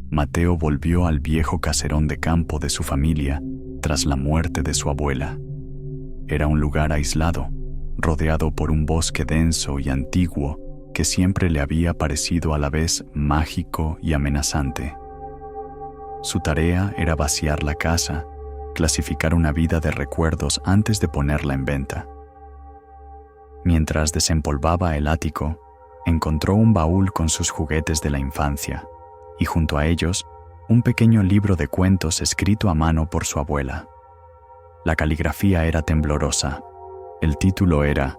Mateo volvió al viejo caserón de campo de su familia tras la muerte de su abuela. Era un lugar aislado, rodeado por un bosque denso y antiguo que siempre le había parecido a la vez mágico y amenazante. Su tarea era vaciar la casa, clasificar una vida de recuerdos antes de ponerla en venta. Mientras desempolvaba el ático, encontró un baúl con sus juguetes de la infancia y junto a ellos un pequeño libro de cuentos escrito a mano por su abuela. La caligrafía era temblorosa. El título era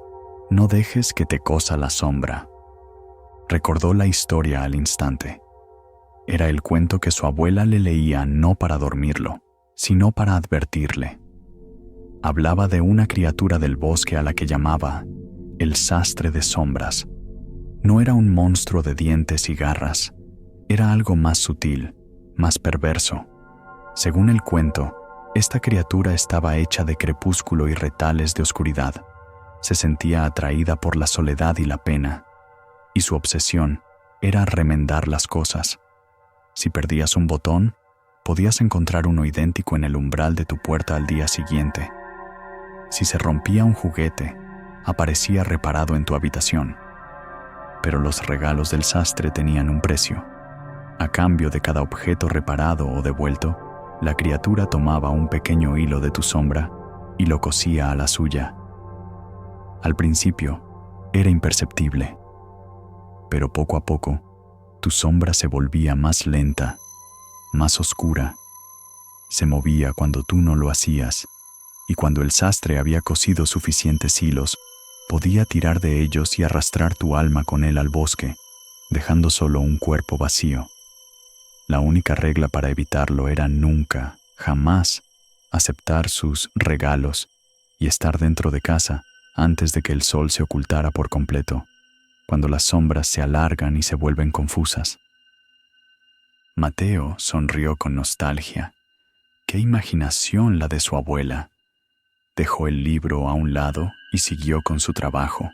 «No dejes que te cosa la sombra». Recordó la historia al instante. Era el cuento que su abuela le leía no para dormirlo, sino para advertirle. Hablaba de una criatura del bosque a la que llamaba el sastre de sombras. No era un monstruo de dientes y garras, era algo más sutil, más perverso. Según el cuento, esta criatura estaba hecha de crepúsculo y retales de oscuridad. Se sentía atraída por la soledad y la pena, y su obsesión era remendar las cosas. Si perdías un botón, podías encontrar uno idéntico en el umbral de tu puerta al día siguiente. Si se rompía un juguete, aparecía reparado en tu habitación. Pero los regalos del sastre tenían un precio. A cambio de cada objeto reparado o devuelto, la criatura tomaba un pequeño hilo de tu sombra y lo cosía a la suya. Al principio, era imperceptible, pero poco a poco, tu sombra se volvía más lenta, más oscura. Se movía cuando tú no lo hacías, y cuando el sastre había cosido suficientes hilos, podía tirar de ellos y arrastrar tu alma con él al bosque, dejando solo un cuerpo vacío. La única regla para evitarlo era nunca, jamás, aceptar sus regalos y estar dentro de casa antes de que el sol se ocultara por completo, cuando las sombras se alargan y se vuelven confusas. Mateo sonrió con nostalgia. ¡Qué imaginación la de su abuela! Dejó el libro a un lado y siguió con su trabajo.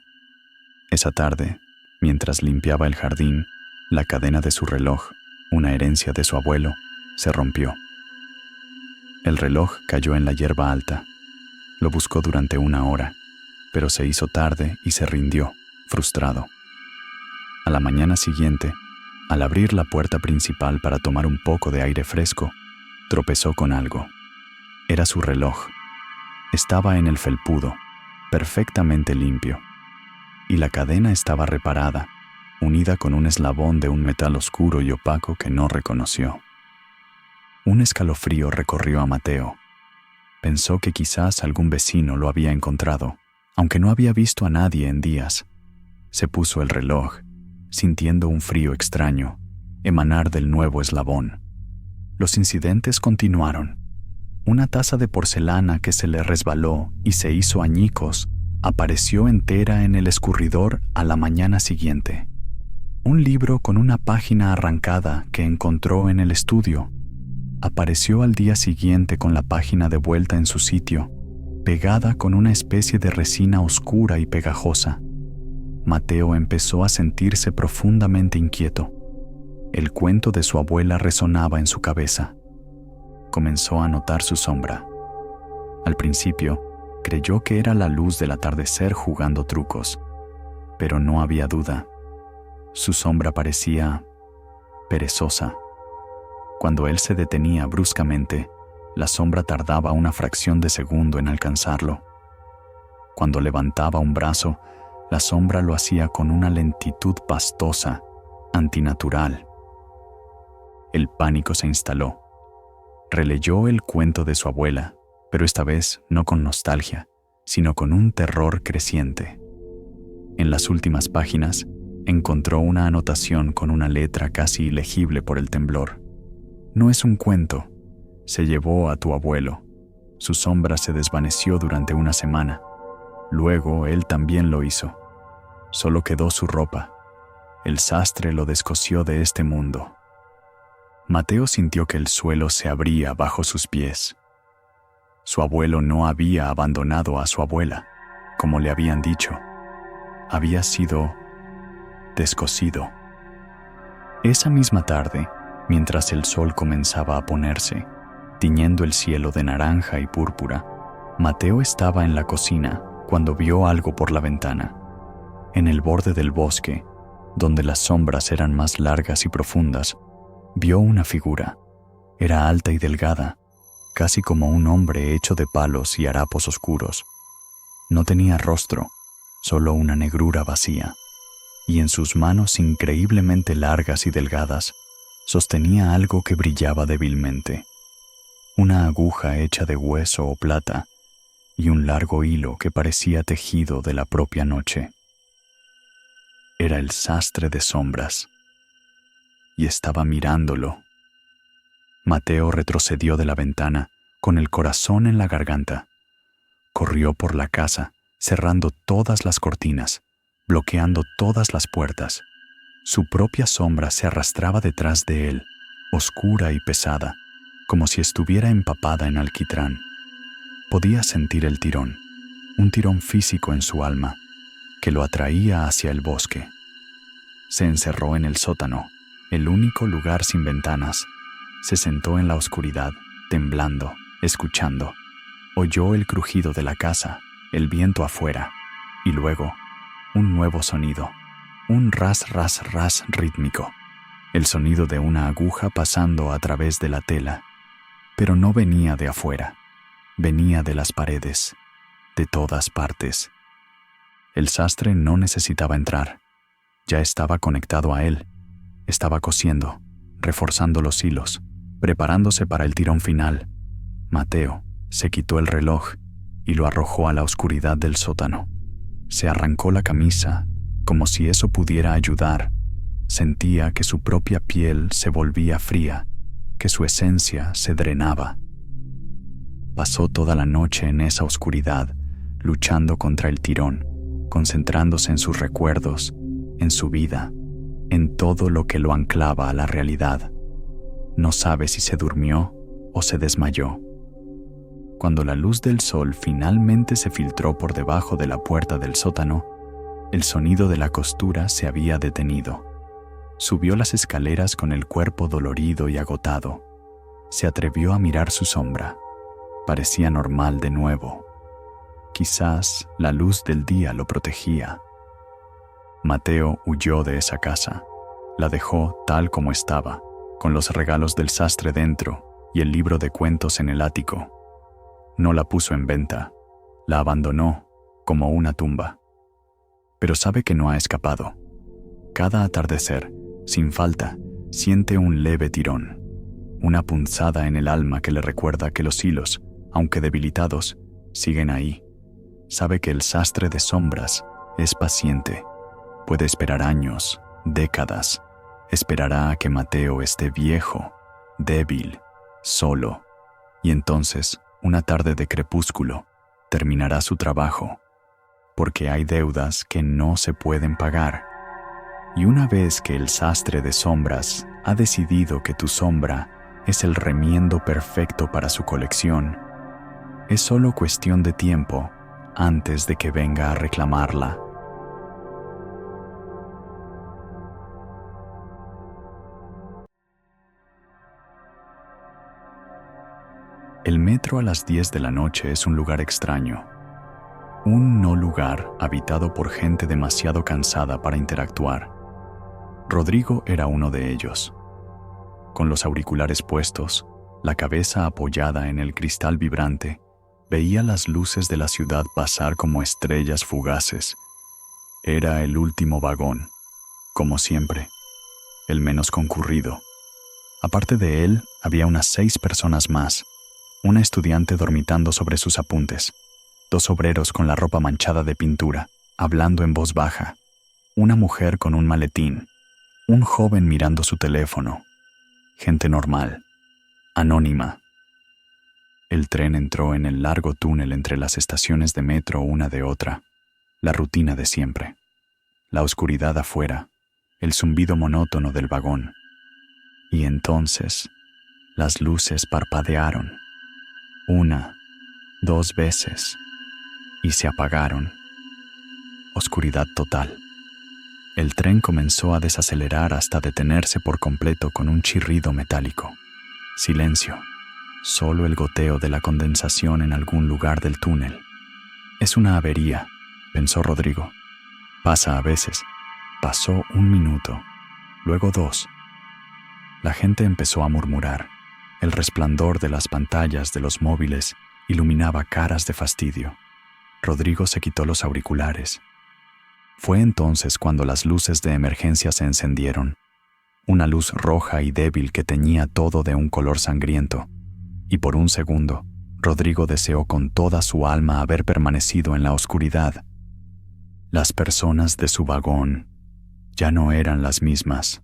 Esa tarde, mientras limpiaba el jardín, la cadena de su reloj, una herencia de su abuelo, se rompió. El reloj cayó en la hierba alta. Lo buscó durante 1 hora, pero se hizo tarde y se rindió, frustrado. A la mañana siguiente, al abrir la puerta principal para tomar un poco de aire fresco, tropezó con algo. Era su reloj. Estaba en el felpudo, perfectamente limpio, y la cadena estaba reparada, unida con un eslabón de un metal oscuro y opaco que no reconoció. Un escalofrío recorrió a Mateo. Pensó que quizás algún vecino lo había encontrado, aunque no había visto a nadie en días. Se puso el reloj, sintiendo un frío extraño emanar del nuevo eslabón. Los incidentes continuaron. Una taza de porcelana que se le resbaló y se hizo añicos apareció entera en el escurridor a la mañana siguiente. Un libro con una página arrancada que encontró en el estudio apareció al día siguiente con la página de vuelta en su sitio, pegada con una especie de resina oscura y pegajosa. Mateo empezó a sentirse profundamente inquieto. El cuento de su abuela resonaba en su cabeza. Comenzó a notar su sombra. Al principio, creyó que era la luz del atardecer jugando trucos, pero no había duda. Su sombra parecía perezosa. Cuando él se detenía bruscamente, la sombra tardaba una fracción de segundo en alcanzarlo. Cuando levantaba un brazo, la sombra lo hacía con una lentitud pastosa, antinatural. El pánico se instaló. Releyó el cuento de su abuela, pero esta vez no con nostalgia, sino con un terror creciente. En las últimas páginas, encontró una anotación con una letra casi ilegible por el temblor. No es un cuento. Se llevó a tu abuelo. Su sombra se desvaneció durante 1 semana. Luego él también lo hizo. Solo quedó su ropa. El sastre lo descosió de este mundo. Mateo sintió que el suelo se abría bajo sus pies. Su abuelo no había abandonado a su abuela, como le habían dicho. Había sido descosido. Esa misma tarde, Mientras el sol comenzaba a ponerse, tiñendo el cielo de naranja y púrpura, Mateo estaba en la cocina cuando vio algo por la ventana. En el borde del bosque, donde las sombras eran más largas y profundas, vio una figura. Era alta y delgada, casi como un hombre hecho de palos y harapos oscuros. No tenía rostro, solo una negrura vacía, y en sus manos increíblemente largas y delgadas sostenía algo que brillaba débilmente, una aguja hecha de hueso o plata y un largo hilo que parecía tejido de la propia noche. Era el sastre de sombras, y estaba mirándolo. Mateo retrocedió de la ventana con el corazón en la garganta. Corrió por la casa, cerrando todas las cortinas, bloqueando todas las puertas. Su propia sombra se arrastraba detrás de él, oscura y pesada, como si estuviera empapada en alquitrán. Podía sentir el tirón, un tirón físico en su alma, que lo atraía hacia el bosque. Se encerró en el sótano, el único lugar sin ventanas. Se sentó en la oscuridad, temblando, escuchando. Oyó el crujido de la casa, el viento afuera, y luego un nuevo sonido, un ras, ras, ras rítmico, el sonido de una aguja pasando a través de la tela, pero no venía de afuera, venía de las paredes, de todas partes. El sastre no necesitaba entrar, ya estaba conectado a él, estaba cosiendo, reforzando los hilos, preparándose para el tirón final. Mateo se quitó el reloj y lo arrojó a la oscuridad del sótano. Se arrancó la camisa, como si eso pudiera ayudar. Sentía que su propia piel se volvía fría, que su esencia se drenaba. Pasó toda la noche en esa oscuridad, luchando contra el tirón, concentrándose en sus recuerdos, en su vida, en todo lo que lo anclaba a la realidad. No sabe si se durmió o se desmayó. Cuando la luz del sol finalmente se filtró por debajo de la puerta del sótano, el sonido de la costura se había detenido. Subió las escaleras con el cuerpo dolorido y agotado. Se atrevió a mirar su sombra. Parecía normal de nuevo. Quizás la luz del día lo protegía. Mateo huyó de esa casa. La dejó tal como estaba, con los regalos del sastre dentro y el libro de cuentos en el ático. No la puso en venta, la abandonó como una tumba. Pero sabe que no ha escapado. Cada atardecer, sin falta, siente un leve tirón, una punzada en el alma que le recuerda que los hilos, aunque debilitados, siguen ahí. Sabe que el sastre de sombras es paciente, puede esperar años, décadas. Esperará a que Mateo esté viejo, débil, solo, y entonces, una tarde de crepúsculo, terminará su trabajo, porque hay deudas que no se pueden pagar. Y una vez que el sastre de sombras ha decidido que tu sombra es el remiendo perfecto para su colección, es solo cuestión de tiempo antes de que venga a reclamarla. El metro a las 10 de la noche es un lugar extraño. Un no lugar habitado por gente demasiado cansada para interactuar. Rodrigo era uno de ellos. Con los auriculares puestos, la cabeza apoyada en el cristal vibrante, veía las luces de la ciudad pasar como estrellas fugaces. Era el último vagón, como siempre, el menos concurrido. Aparte de él, había unas 6 personas más. Una estudiante dormitando sobre sus apuntes, 2 obreros con la ropa manchada de pintura, hablando en voz baja, una mujer con un maletín, un joven mirando su teléfono, gente normal, anónima. El tren entró en el largo túnel entre las estaciones de metro una de otra, la rutina de siempre, la oscuridad afuera, el zumbido monótono del vagón. Y entonces, las luces parpadearon. 1, 2 veces, y se apagaron. Oscuridad total. El tren comenzó a desacelerar hasta detenerse por completo con un chirrido metálico. Silencio. Solo el goteo de la condensación en algún lugar del túnel. Es una avería, pensó Rodrigo. Pasa a veces. Pasó 1 minuto, luego 2. La gente empezó a murmurar. El resplandor de las pantallas de los móviles iluminaba caras de fastidio. Rodrigo se quitó los auriculares. Fue entonces cuando las luces de emergencia se encendieron. Una luz roja y débil que teñía todo de un color sangriento. Y por un segundo, Rodrigo deseó con toda su alma haber permanecido en la oscuridad. Las personas de su vagón ya no eran las mismas.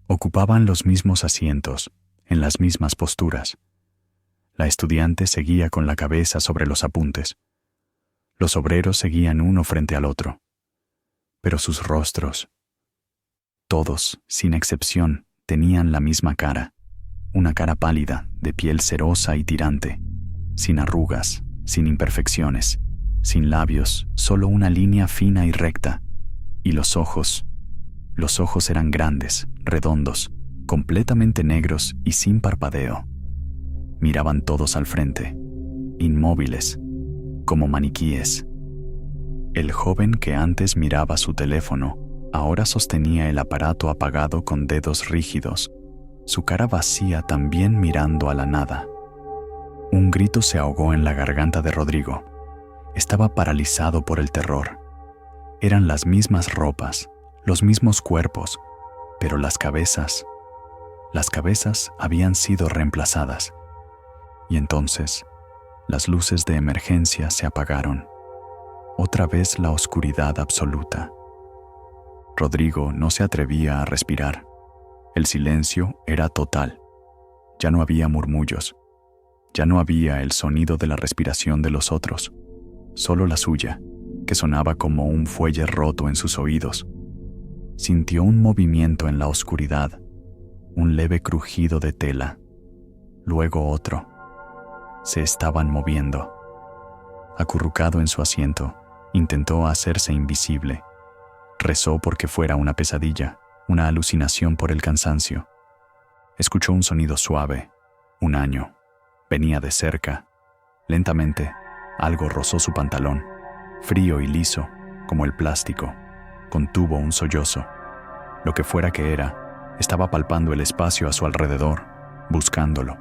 Ocupaban los mismos asientos, en las mismas posturas. La estudiante seguía con la cabeza sobre los apuntes. Los obreros seguían uno frente al otro. Pero sus rostros, todos, sin excepción, tenían la misma cara. Una cara pálida, de piel cerosa y tirante, sin arrugas, sin imperfecciones, sin labios, solo una línea fina y recta. Y los ojos eran grandes, redondos, completamente negros y sin parpadeo. Miraban todos al frente, inmóviles, como maniquíes. El joven que antes miraba su teléfono, ahora sostenía el aparato apagado con dedos rígidos, su cara vacía también mirando a la nada. Un grito se ahogó en la garganta de Rodrigo. Estaba paralizado por el terror. Eran las mismas ropas, los mismos cuerpos, pero las cabezas habían sido reemplazadas. Y entonces, las luces de emergencia se apagaron. Otra vez la oscuridad absoluta. Rodrigo no se atrevía a respirar. El silencio era total. Ya no había murmullos. Ya no había el sonido de la respiración de los otros. Solo la suya, que sonaba como un fuelle roto en sus oídos. Sintió un movimiento en la oscuridad, un leve crujido de tela. Luego otro. Se estaban moviendo. Acurrucado en su asiento, intentó hacerse invisible. Rezó porque fuera una pesadilla, una alucinación por el cansancio. Escuchó un sonido suave, un año. Venía de cerca. Lentamente, algo rozó su pantalón, frío y liso, como el plástico. Contuvo un sollozo. Lo que fuera que era, estaba palpando el espacio a su alrededor, buscándolo.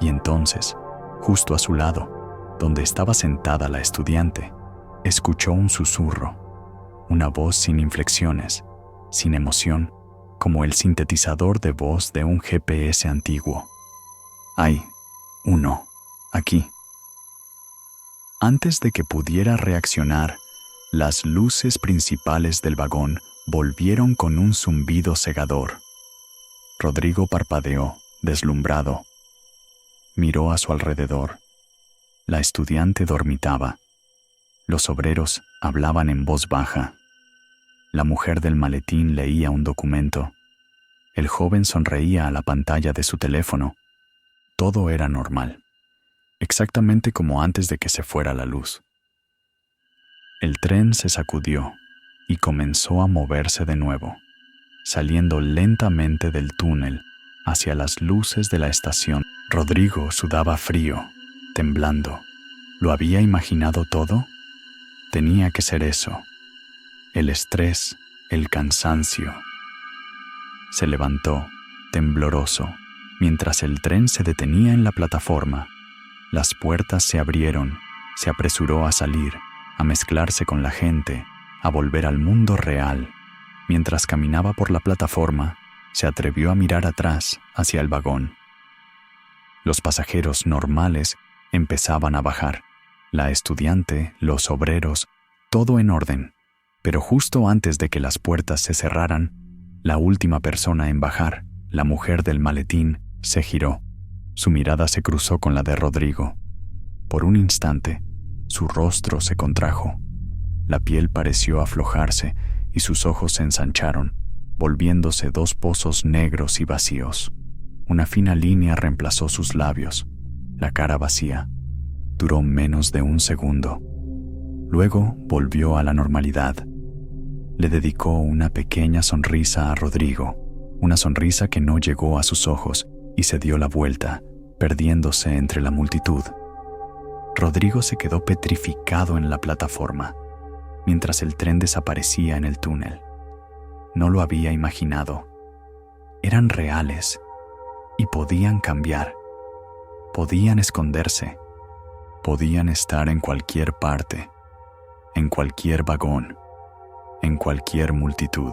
Y entonces, justo a su lado, donde estaba sentada la estudiante, escuchó un susurro, una voz sin inflexiones, sin emoción, como el sintetizador de voz de un GPS antiguo. Hay uno, aquí. Antes de que pudiera reaccionar, las luces principales del vagón volvieron con un zumbido cegador. Rodrigo parpadeó, deslumbrado. Miró a su alrededor. La estudiante dormitaba. Los obreros hablaban en voz baja. La mujer del maletín leía un documento. El joven sonreía a la pantalla de su teléfono. Todo era normal, exactamente como antes de que se fuera la luz. El tren se sacudió y comenzó a moverse de nuevo, saliendo lentamente del túnel hacia las luces de la estación. Rodrigo sudaba frío, temblando. ¿Lo había imaginado todo? Tenía que ser eso. El estrés, el cansancio. Se levantó, tembloroso, mientras el tren se detenía en la plataforma. Las puertas se abrieron, se apresuró a salir, a mezclarse con la gente, a volver al mundo real. Mientras caminaba por la plataforma, se atrevió a mirar atrás, hacia el vagón. Los pasajeros normales empezaban a bajar. La estudiante, los obreros, todo en orden. Pero justo antes de que las puertas se cerraran, la última persona en bajar, la mujer del maletín, se giró. Su mirada se cruzó con la de Rodrigo. Por un instante, su rostro se contrajo. La piel pareció aflojarse y sus ojos se ensancharon, volviéndose 2 pozos negros y vacíos. Una fina línea reemplazó sus labios. La cara vacía. Duró menos de 1 segundo. Luego volvió a la normalidad. le dedicó una pequeña sonrisa a Rodrigo, una sonrisa que no llegó a sus ojos y se dio la vuelta, perdiéndose entre la multitud. Rodrigo se quedó petrificado en la plataforma, mientras el tren desaparecía en el túnel. No lo había imaginado. Eran reales y podían cambiar. Podían esconderse. Podían estar en cualquier parte, en cualquier vagón, en cualquier multitud.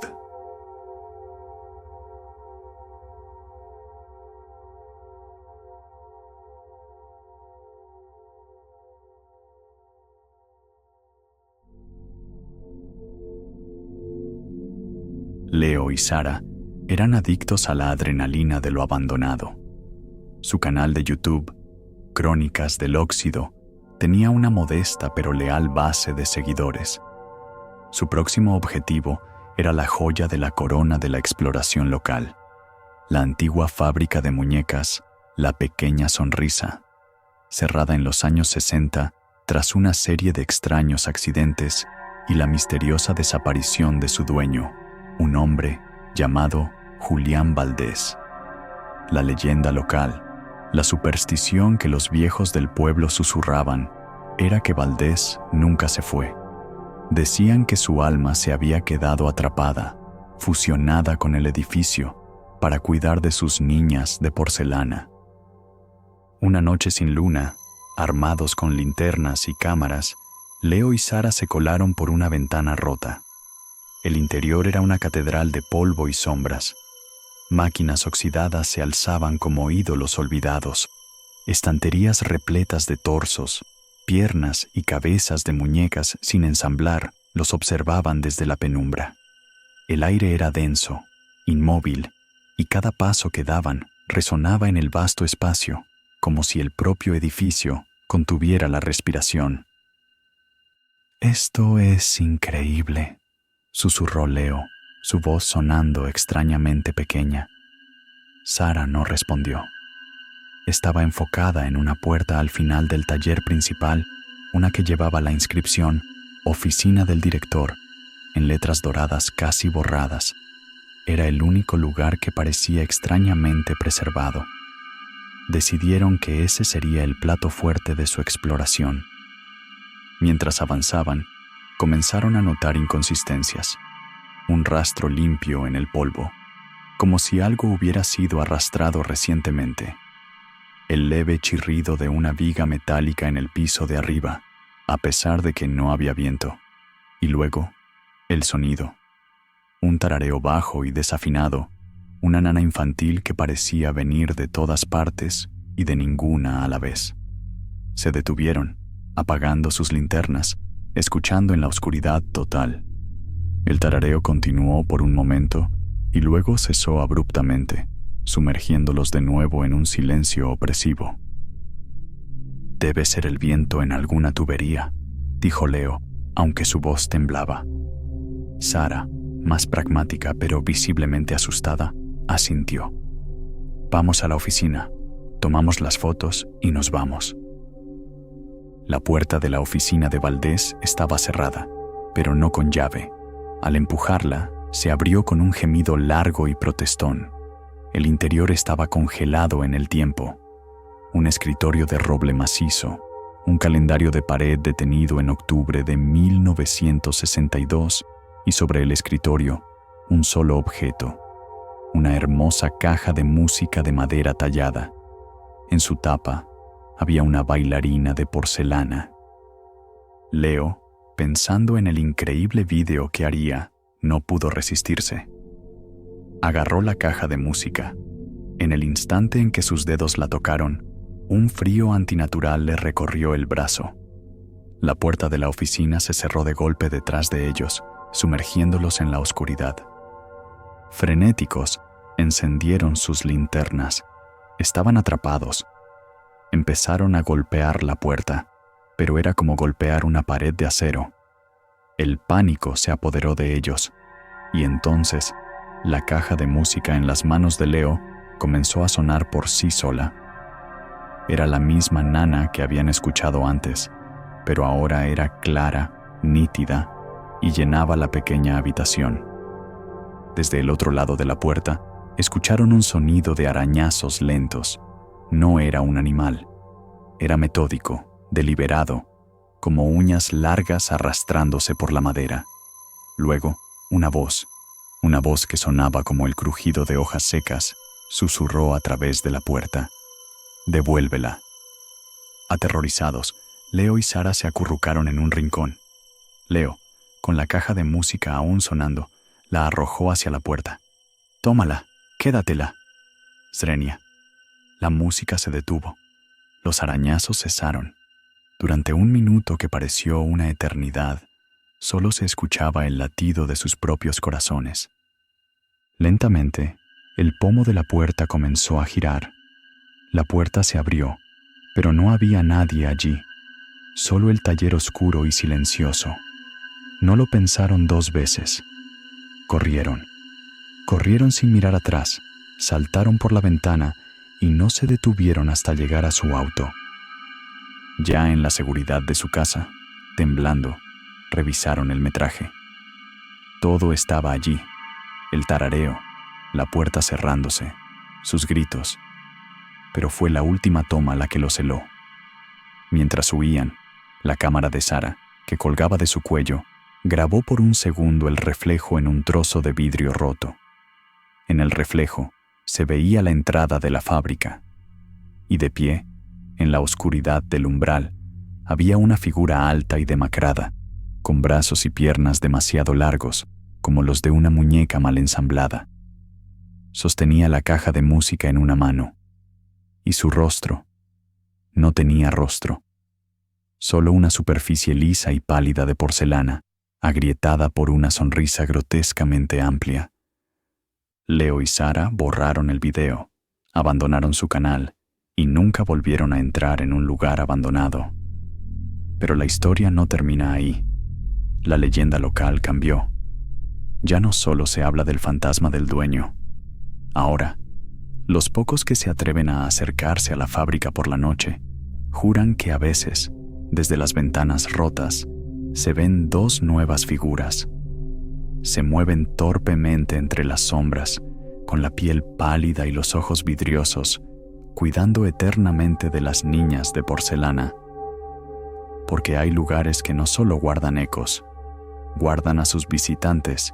Leo y Sara eran adictos a la adrenalina de lo abandonado. Su canal de YouTube, Crónicas del Óxido, tenía una modesta pero leal base de seguidores. Su próximo objetivo era la joya de la corona de la exploración local, la antigua fábrica de muñecas, La Pequeña Sonrisa, cerrada en los años 60 tras una serie de extraños accidentes y la misteriosa desaparición de su dueño, un hombre llamado Julián Valdés. La leyenda local, la superstición que los viejos del pueblo susurraban, era que Valdés nunca se fue. Decían que su alma se había quedado atrapada, fusionada con el edificio, para cuidar de sus niñas de porcelana. Una noche sin luna, armados con linternas y cámaras, Leo y Sara se colaron por una ventana rota. El interior era una catedral de polvo y sombras. Máquinas oxidadas se alzaban como ídolos olvidados. Estanterías repletas de torsos, piernas y cabezas de muñecas sin ensamblar los observaban desde la penumbra. El aire era denso, inmóvil, y cada paso que daban resonaba en el vasto espacio, como si el propio edificio contuviera la respiración. «Esto es increíble», susurró Leo, su voz sonando extrañamente pequeña. Sara no respondió. Estaba enfocada en una puerta al final del taller principal, una que llevaba la inscripción «Oficina del Director», en letras doradas casi borradas. Era el único lugar que parecía extrañamente preservado. Decidieron que ese sería el plato fuerte de su exploración. Mientras avanzaban, comenzaron a notar inconsistencias. Un rastro limpio en el polvo, como si algo hubiera sido arrastrado recientemente. El leve chirrido de una viga metálica en el piso de arriba, a pesar de que no había viento. Y luego, el sonido. Un tarareo bajo y desafinado, una nana infantil que parecía venir de todas partes y de ninguna a la vez. Se detuvieron, apagando sus linternas, escuchando en la oscuridad total. El tarareo continuó por un momento y luego cesó abruptamente, sumergiéndolos de nuevo en un silencio opresivo. «Debe ser el viento en alguna tubería», dijo Leo, aunque su voz temblaba. Sara, más pragmática pero visiblemente asustada, asintió. «Vamos a la oficina, tomamos las fotos y nos vamos». La puerta de la oficina de Valdés estaba cerrada, pero no con llave. Al empujarla, se abrió con un gemido largo y protestón. El interior estaba congelado en el tiempo. Un escritorio de roble macizo, un calendario de pared detenido en octubre de 1962 y sobre el escritorio, un solo objeto, una hermosa caja de música de madera tallada. En su tapa había una bailarina de porcelana. Leo, pensando en el increíble vídeo que haría, no pudo resistirse. Agarró la caja de música. En el instante en que sus dedos la tocaron, un frío antinatural le recorrió el brazo. La puerta de la oficina se cerró de golpe detrás de ellos, sumergiéndolos en la oscuridad. Frenéticos, encendieron sus linternas. Estaban atrapados. Empezaron a golpear la puerta, pero era como golpear una pared de acero. El pánico se apoderó de ellos, y entonces la caja de música en las manos de Leo comenzó a sonar por sí sola. Era la misma nana que habían escuchado antes, pero ahora era clara, nítida, y llenaba la pequeña habitación. Desde el otro lado de la puerta, escucharon un sonido de arañazos lentos. No era un animal. Era metódico, deliberado, como uñas largas arrastrándose por la madera. Luego, una voz que sonaba como el crujido de hojas secas, susurró a través de la puerta. «Devuélvela». Aterrorizados, Leo y Sara se acurrucaron en un rincón. Leo, con la caja de música aún sonando, la arrojó hacia la puerta. «Tómala, quédatela». Srenia. La música se detuvo. Los arañazos cesaron. Durante un minuto que pareció una eternidad, solo se escuchaba el latido de sus propios corazones. Lentamente, el pomo de la puerta comenzó a girar. La puerta se abrió, pero no había nadie allí, solo el taller oscuro y silencioso. No lo pensaron dos veces. Corrieron sin mirar atrás, saltaron por la ventana y no se detuvieron hasta llegar a su auto. Ya en la seguridad de su casa, temblando, revisaron el metraje. Todo estaba allí: el tarareo, la puerta cerrándose, sus gritos. Pero fue la última toma la que los heló. Mientras huían, la cámara de Sara, que colgaba de su cuello, grabó por un segundo el reflejo en un trozo de vidrio roto. En el reflejo se veía la entrada de la fábrica, y de pie, en la oscuridad del umbral, había una figura alta y demacrada, con brazos y piernas demasiado largos, como los de una muñeca mal ensamblada. Sostenía la caja de música en una mano, y su rostro no tenía rostro, solo una superficie lisa y pálida de porcelana, agrietada por una sonrisa grotescamente amplia. Leo y Sara borraron el video, abandonaron su canal y nunca volvieron a entrar en un lugar abandonado. Pero la historia no termina ahí. La leyenda local cambió. Ya no solo se habla del fantasma del dueño. Ahora, los pocos que se atreven a acercarse a la fábrica por la noche juran que a veces, desde las ventanas rotas, se ven dos nuevas figuras. Se mueven torpemente entre las sombras, con la piel pálida y los ojos vidriosos, cuidando eternamente de las niñas de porcelana. Porque hay lugares que no solo guardan ecos, guardan a sus visitantes,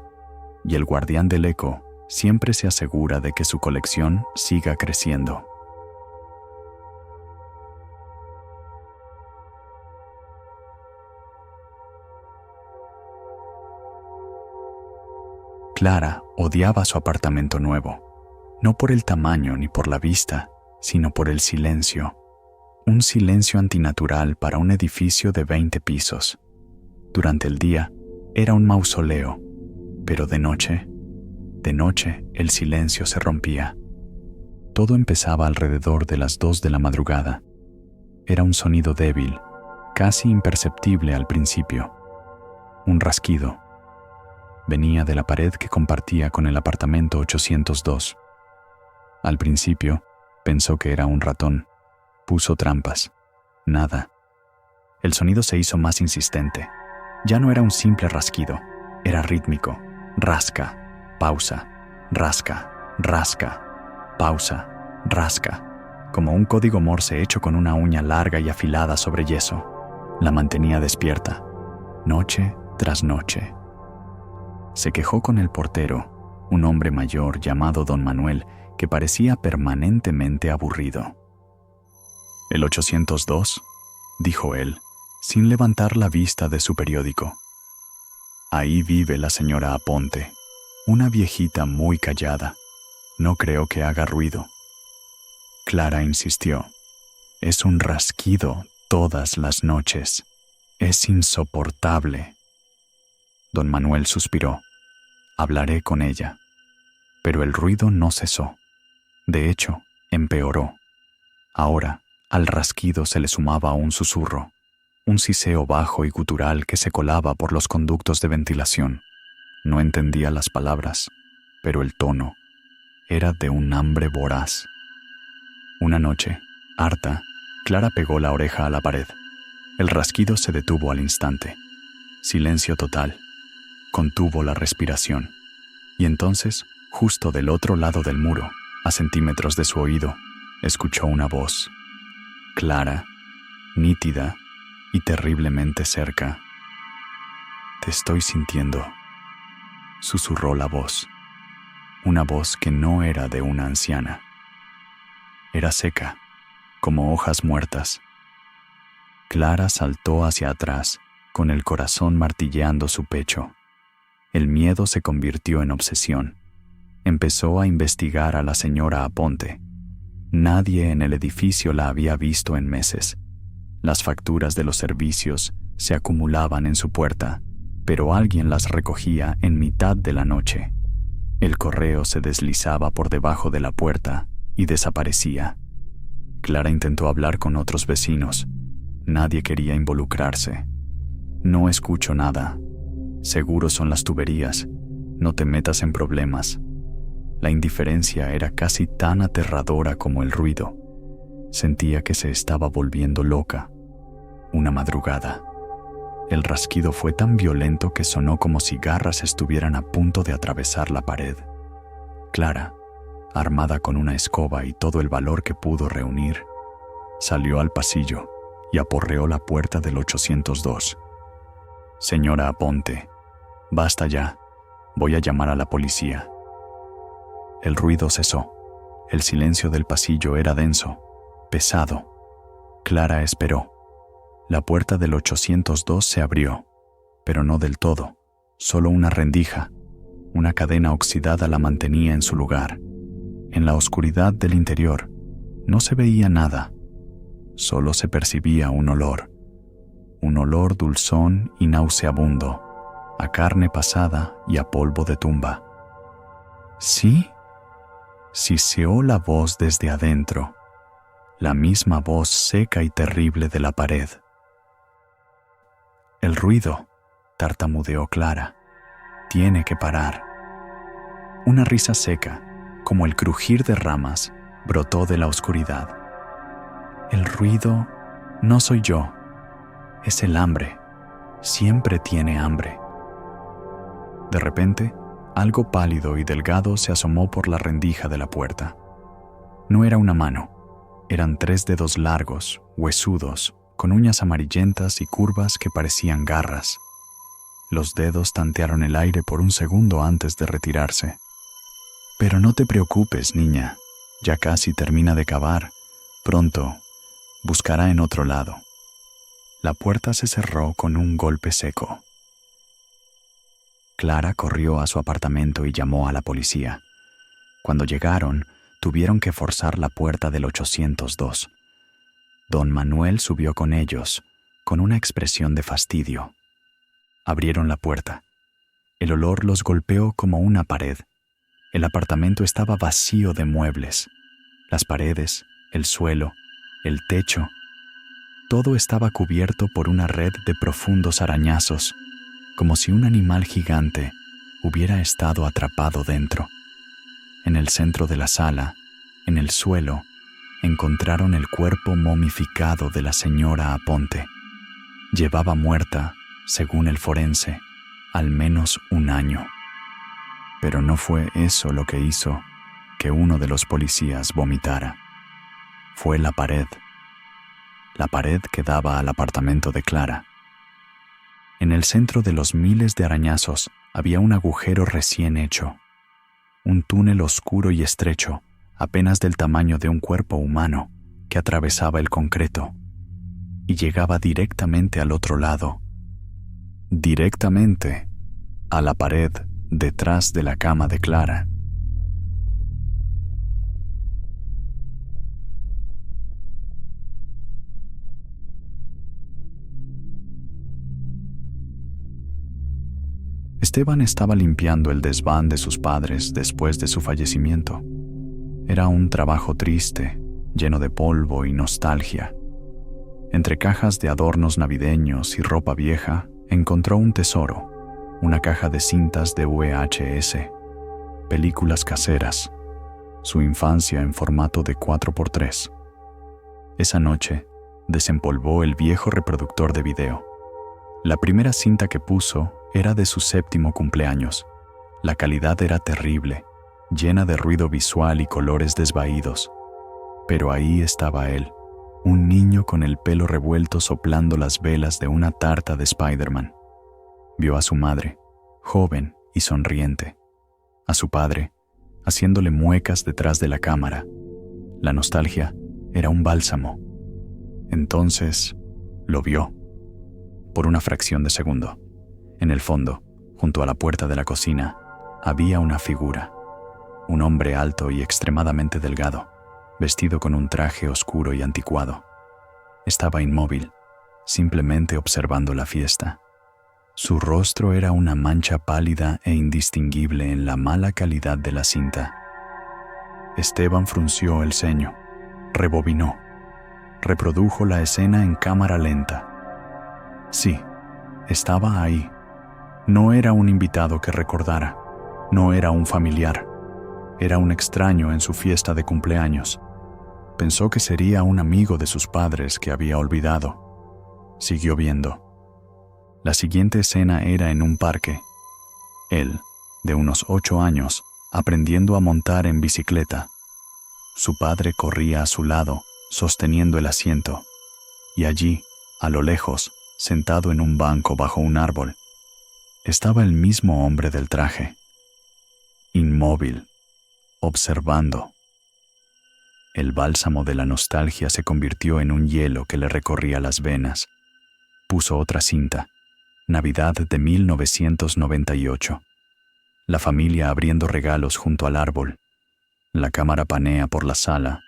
y el guardián del eco siempre se asegura de que su colección siga creciendo. Clara odiaba su apartamento nuevo, no por el tamaño ni por la vista, sino por el silencio. Un silencio antinatural para un edificio de 20 pisos. Durante el día era un mausoleo, pero de noche el silencio se rompía. Todo empezaba alrededor de las 2 de la madrugada. Era un sonido débil, casi imperceptible al principio. Un rasquido. Venía de la pared que compartía con el apartamento 802. Al principio, pensó que era un ratón. Puso trampas. Nada. El sonido se hizo más insistente. Ya no era un simple rasquido. Era rítmico. Rasca, pausa, rasca, rasca, pausa, rasca. Como un código Morse hecho con una uña larga y afilada sobre yeso. La mantenía despierta, noche tras noche. Se quejó con el portero, un hombre mayor llamado Don Manuel, que parecía permanentemente aburrido. «¿El 802?» dijo él, sin levantar la vista de su periódico. «Ahí vive la señora Aponte, una viejita muy callada. No creo que haga ruido». Clara insistió. «Es un rasquido todas las noches. Es insoportable». Don Manuel suspiró. «Hablaré con ella». Pero el ruido no cesó. De hecho, empeoró. Ahora, al rasquido se le sumaba un susurro, un siseo bajo y gutural que se colaba por los conductos de ventilación. No entendía las palabras, pero el tono era de un hambre voraz. Una noche, harta, Clara pegó la oreja a la pared. El rasquido se detuvo al instante. Silencio total. contuvo la respiración. Y entonces, justo del otro lado del muro, a centímetros de su oído, escuchó una voz, clara, nítida y terriblemente cerca. «Te estoy sintiendo», susurró la voz, una voz que no era de una anciana. Era seca, como hojas muertas. Clara saltó hacia atrás, con el corazón martilleando su pecho. El miedo se convirtió en obsesión. Empezó a investigar a la señora Aponte. Nadie en el edificio la había visto en meses. Las facturas de los servicios se acumulaban en su puerta, pero alguien las recogía en mitad de la noche. El correo se deslizaba por debajo de la puerta y desaparecía. Clara intentó hablar con otros vecinos. Nadie quería involucrarse. «No escucho nada. Seguro son las tuberías. No te metas en problemas». La indiferencia era casi tan aterradora como el ruido. Sentía que se estaba volviendo loca. Una madrugada, el rasquido fue tan violento que sonó como si garras estuvieran a punto de atravesar la pared. Clara, armada con una escoba y todo el valor que pudo reunir, salió al pasillo y aporreó la puerta del 802. «Señora Aponte, basta ya. Voy a llamar a la policía». El ruido cesó. El silencio del pasillo era denso, pesado. Clara esperó. La puerta del 802 se abrió, pero no del todo, solo una rendija. Una cadena oxidada la mantenía en su lugar. En la oscuridad del interior no se veía nada, solo se percibía un olor dulzón y nauseabundo, a carne pasada y a polvo de tumba. «¿Sí?», siseó la voz desde adentro, la misma voz seca y terrible de la pared. «El ruido», tartamudeó Clara, «tiene que parar». Una risa seca, como el crujir de ramas, brotó de la oscuridad. «El ruido no soy yo, es el hambre. Siempre tiene hambre». De repente, algo pálido y delgado se asomó por la rendija de la puerta. No era una mano, eran 3 dedos largos, huesudos, con uñas amarillentas y curvas que parecían garras. Los dedos tantearon el aire por un segundo antes de retirarse. «Pero no te preocupes, niña, ya casi termina de cavar. Pronto buscará en otro lado». La puerta se cerró con un golpe seco. Clara corrió a su apartamento y llamó a la policía. Cuando llegaron, tuvieron que forzar la puerta del 802. Don Manuel subió con ellos, con una expresión de fastidio. Abrieron la puerta. El olor los golpeó como una pared. El apartamento estaba vacío de muebles. Las paredes, el suelo, el techo. Todo estaba cubierto por una red de profundos arañazos, como si un animal gigante hubiera estado atrapado dentro. En el centro de la sala, en el suelo, encontraron el cuerpo momificado de la señora Aponte. Llevaba muerta, según el forense, al menos 1 año. Pero no fue eso lo que hizo que uno de los policías vomitara. Fue la pared que daba al apartamento de Clara. En el centro de los miles de arañazos había un agujero recién hecho, un túnel oscuro y estrecho, apenas del tamaño de un cuerpo humano, que atravesaba el concreto y llegaba directamente al otro lado, directamente a la pared detrás de la cama de Clara. Esteban estaba limpiando el desván de sus padres después de su fallecimiento. Era un trabajo triste, lleno de polvo y nostalgia. Entre cajas de adornos navideños y ropa vieja, encontró un tesoro, una caja de cintas de VHS, películas caseras, su infancia en formato de 4x3. Esa noche, desempolvó el viejo reproductor de video. La primera cinta que puso era de su 7º cumpleaños. La calidad era terrible, llena de ruido visual y colores desvaídos. Pero ahí estaba él, un niño con el pelo revuelto soplando las velas de una tarta de Spider-Man. Vio a su madre, joven y sonriente. A su padre, haciéndole muecas detrás de la cámara. La nostalgia era un bálsamo. Entonces, lo vio. Por una fracción de segundo. En el fondo, junto a la puerta de la cocina, había una figura. Un hombre alto y extremadamente delgado, vestido con un traje oscuro y anticuado. Estaba inmóvil, simplemente observando la fiesta. Su rostro era una mancha pálida e indistinguible en la mala calidad de la cinta. Esteban frunció el ceño, rebobinó, reprodujo la escena en cámara lenta. Sí, estaba ahí. No era un invitado que recordara, no era un familiar, era un extraño en su fiesta de cumpleaños. Pensó que sería un amigo de sus padres que había olvidado. Siguió viendo. La siguiente escena era en un parque. Él, de unos 8 años, aprendiendo a montar en bicicleta. Su padre corría a su lado, sosteniendo el asiento. Y allí, a lo lejos, sentado en un banco bajo un árbol, estaba el mismo hombre del traje. Inmóvil, observando. El bálsamo de la nostalgia se convirtió en un hielo que le recorría las venas. Puso otra cinta. Navidad de 1998. La familia abriendo regalos junto al árbol. La cámara panea por la sala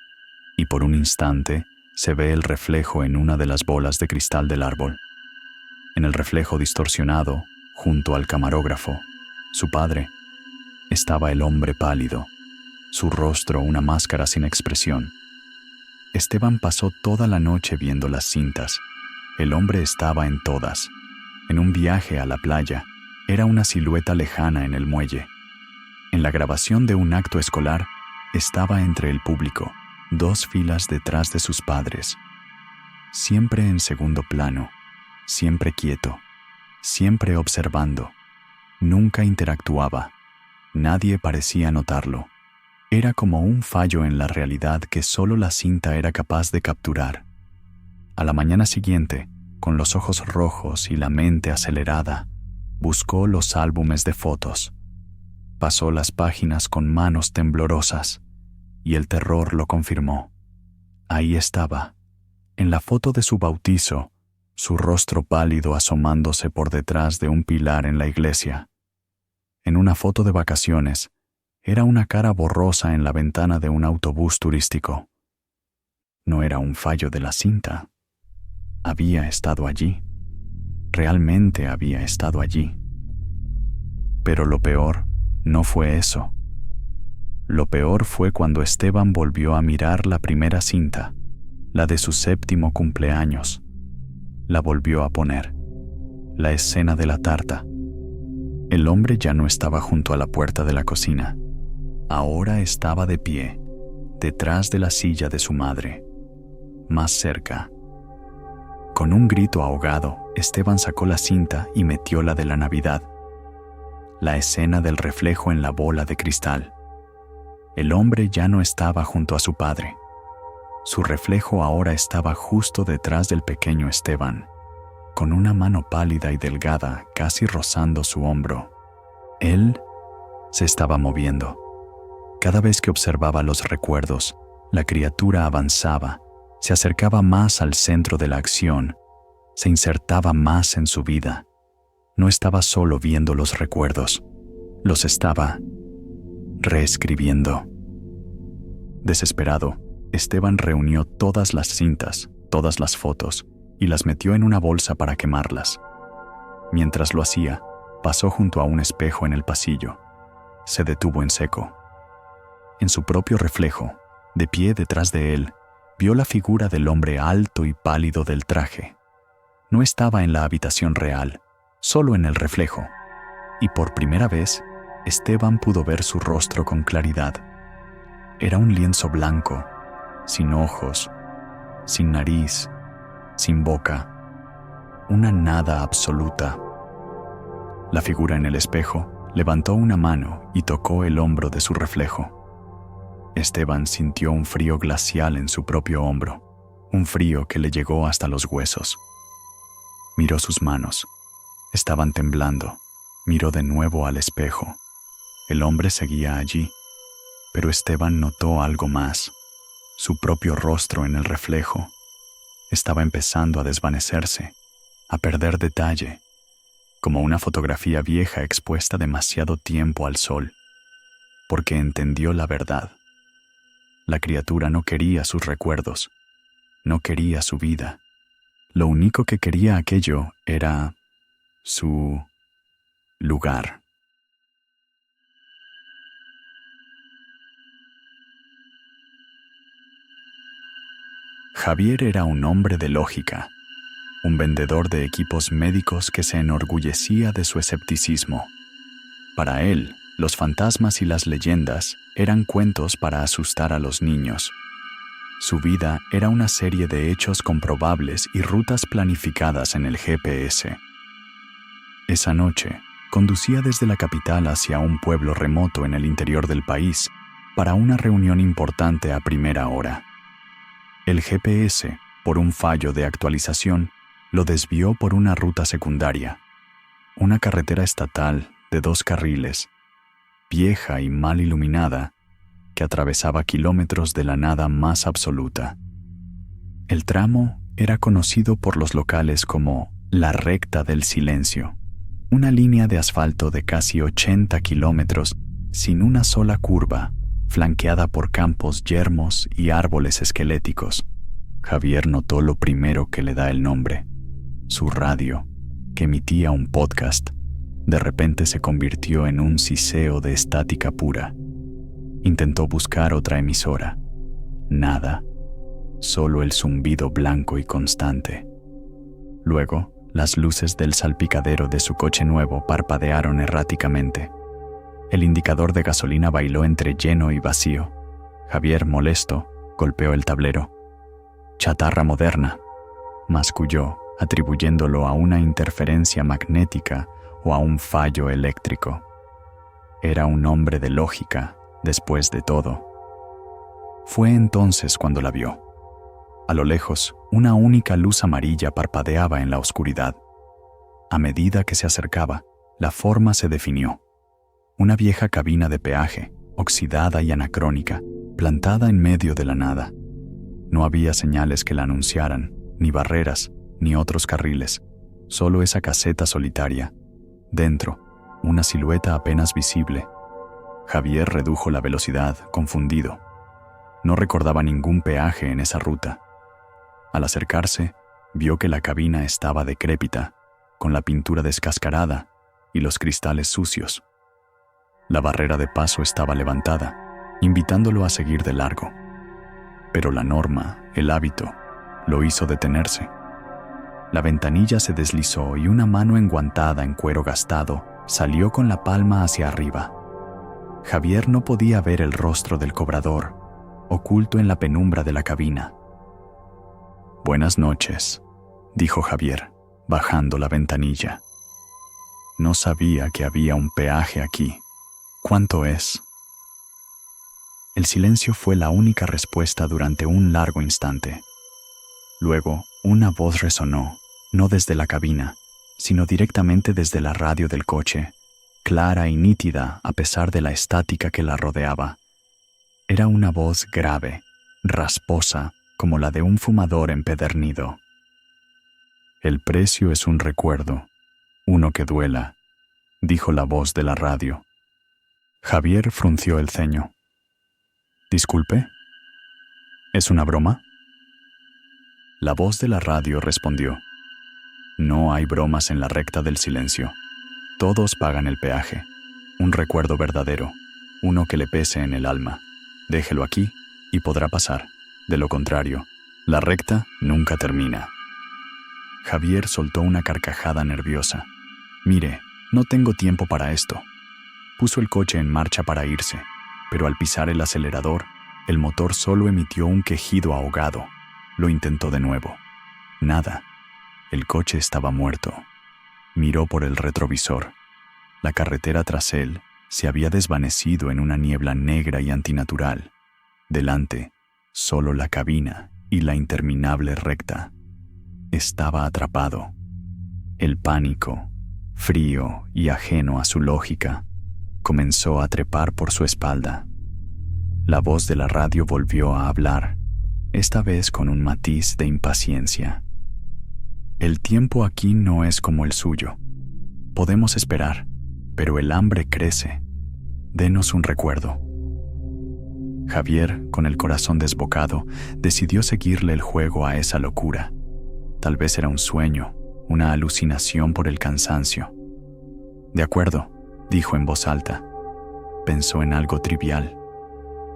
y por un instante se ve el reflejo en una de las bolas de cristal del árbol. En el reflejo distorsionado, junto al camarógrafo, su padre, estaba el hombre pálido, su rostro una máscara sin expresión. Esteban pasó toda la noche viendo las cintas. El hombre estaba en todas. En un viaje a la playa, era una silueta lejana en el muelle. En la grabación de un acto escolar, estaba entre el público, 2 filas detrás de sus padres. Siempre en segundo plano, siempre quieto, siempre observando. Nunca interactuaba. Nadie parecía notarlo. Era como un fallo en la realidad que solo la cinta era capaz de capturar. A la mañana siguiente, con los ojos rojos y la mente acelerada, buscó los álbumes de fotos. Pasó las páginas con manos temblorosas, y el terror lo confirmó. Ahí estaba, en la foto de su bautizo, su rostro pálido asomándose por detrás de un pilar en la iglesia. En una foto de vacaciones, era una cara borrosa en la ventana de un autobús turístico. No era un fallo de la cinta. Había estado allí. Realmente había estado allí. Pero lo peor no fue eso. Lo peor fue cuando Esteban volvió a mirar la primera cinta, la de su 7º cumpleaños. La volvió a poner. La escena de la tarta. El hombre ya no estaba junto a la puerta de la cocina. Ahora estaba de pie, detrás de la silla de su madre, más cerca. Con un grito ahogado, Esteban sacó la cinta y metió la de la Navidad. La escena del reflejo en la bola de cristal. El hombre ya no estaba junto a su padre. Su reflejo ahora estaba justo detrás del pequeño Esteban, con una mano pálida y delgada casi rozando su hombro. Él se estaba moviendo. Cada vez que observaba los recuerdos, la criatura avanzaba, se acercaba más al centro de la acción, se insertaba más en su vida. No estaba solo viendo los recuerdos, los estaba reescribiendo. Desesperado, Esteban reunió todas las cintas, todas las fotos, y las metió en una bolsa para quemarlas. Mientras lo hacía, pasó junto a un espejo en el pasillo. Se detuvo en seco. En su propio reflejo, de pie detrás de él, vio la figura del hombre alto y pálido del traje. No estaba en la habitación real, solo en el reflejo. Y por primera vez, Esteban pudo ver su rostro con claridad. Era un lienzo blanco, sin ojos, sin nariz, sin boca. una nada absoluta. La figura en el espejo levantó una mano y tocó el hombro de su reflejo. Esteban sintió un frío glacial en su propio hombro, un frío que le llegó hasta los huesos. Miró sus manos. Estaban temblando. Miró de nuevo al espejo. El hombre seguía allí, pero Esteban notó algo más. Su propio rostro en el reflejo estaba empezando a desvanecerse, a perder detalle, como una fotografía vieja expuesta demasiado tiempo al sol, porque entendió la verdad. La criatura no quería sus recuerdos, no quería su vida. Lo único que quería aquello era su lugar. Javier era un hombre de lógica, un vendedor de equipos médicos que se enorgullecía de su escepticismo. Para él, los fantasmas y las leyendas eran cuentos para asustar a los niños. Su vida era una serie de hechos comprobables y rutas planificadas en el GPS. Esa noche, conducía desde la capital hacia un pueblo remoto en el interior del país para una reunión importante a primera hora. El GPS, por un fallo de actualización, lo desvió por una ruta secundaria, una carretera estatal de 2 carriles, vieja y mal iluminada, que atravesaba kilómetros de la nada más absoluta. El tramo era conocido por los locales como la Recta del Silencio, una línea de asfalto de casi 80 kilómetros sin una sola curva, flanqueada por campos yermos y árboles esqueléticos. Javier notó lo primero que le da el nombre. Su radio, que emitía un podcast, de repente se convirtió en un siseo de estática pura. Intentó buscar otra emisora. Nada. Solo el zumbido blanco y constante. Luego, las luces del salpicadero de su coche nuevo parpadearon erráticamente. El indicador de gasolina bailó entre lleno y vacío. Javier, molesto, golpeó el tablero. «Chatarra moderna», masculló, atribuyéndolo a una interferencia magnética o a un fallo eléctrico. Era un hombre de lógica, después de todo. Fue entonces cuando la vio. A lo lejos, una única luz amarilla parpadeaba en la oscuridad. A medida que se acercaba, la forma se definió. Una vieja cabina de peaje, oxidada y anacrónica, plantada en medio de la nada. No había señales que la anunciaran, ni barreras, ni otros carriles, solo esa caseta solitaria. Dentro, una silueta apenas visible. Javier redujo la velocidad, confundido. No recordaba ningún peaje en esa ruta. Al acercarse, vio que la cabina estaba decrépita, con la pintura descascarada y los cristales sucios. La barrera de paso estaba levantada, invitándolo a seguir de largo. Pero la norma, el hábito, lo hizo detenerse. La ventanilla se deslizó y una mano enguantada en cuero gastado salió con la palma hacia arriba. Javier no podía ver el rostro del cobrador, oculto en la penumbra de la cabina. «Buenas noches», dijo Javier, bajando la ventanilla. «No sabía que había un peaje aquí. ¿Cuánto es?» El silencio fue la única respuesta durante un largo instante. Luego, una voz resonó, no desde la cabina, sino directamente desde la radio del coche, clara y nítida a pesar de la estática que la rodeaba. Era una voz grave, rasposa, como la de un fumador empedernido. «El precio es un recuerdo, uno que duela», dijo la voz de la radio. Javier frunció el ceño. «¿Disculpe? ¿Es una broma?» La voz de la radio respondió: «No hay bromas en la Recta del Silencio. Todos pagan el peaje. Un recuerdo verdadero, uno que le pese en el alma. Déjelo aquí y podrá pasar. De lo contrario, la recta nunca termina». Javier soltó una carcajada nerviosa. «Mire, no tengo tiempo para esto». Puso el coche en marcha para irse, pero al pisar el acelerador, el motor solo emitió un quejido ahogado. Lo intentó de nuevo. Nada. El coche estaba muerto. Miró por el retrovisor. La carretera tras él se había desvanecido en una niebla negra y antinatural. Delante, solo la cabina y la interminable recta. Estaba atrapado. El pánico, frío y ajeno a su lógica, comenzó a trepar por su espalda. La voz de la radio volvió a hablar, esta vez con un matiz de impaciencia. El tiempo aquí no es como el suyo. Podemos esperar, pero el hambre crece. Denos un recuerdo. Javier, con el corazón desbocado, decidió seguirle el juego a esa locura. Tal vez era un sueño, una alucinación por el cansancio. De acuerdo, dijo en voz alta. Pensó en algo trivial.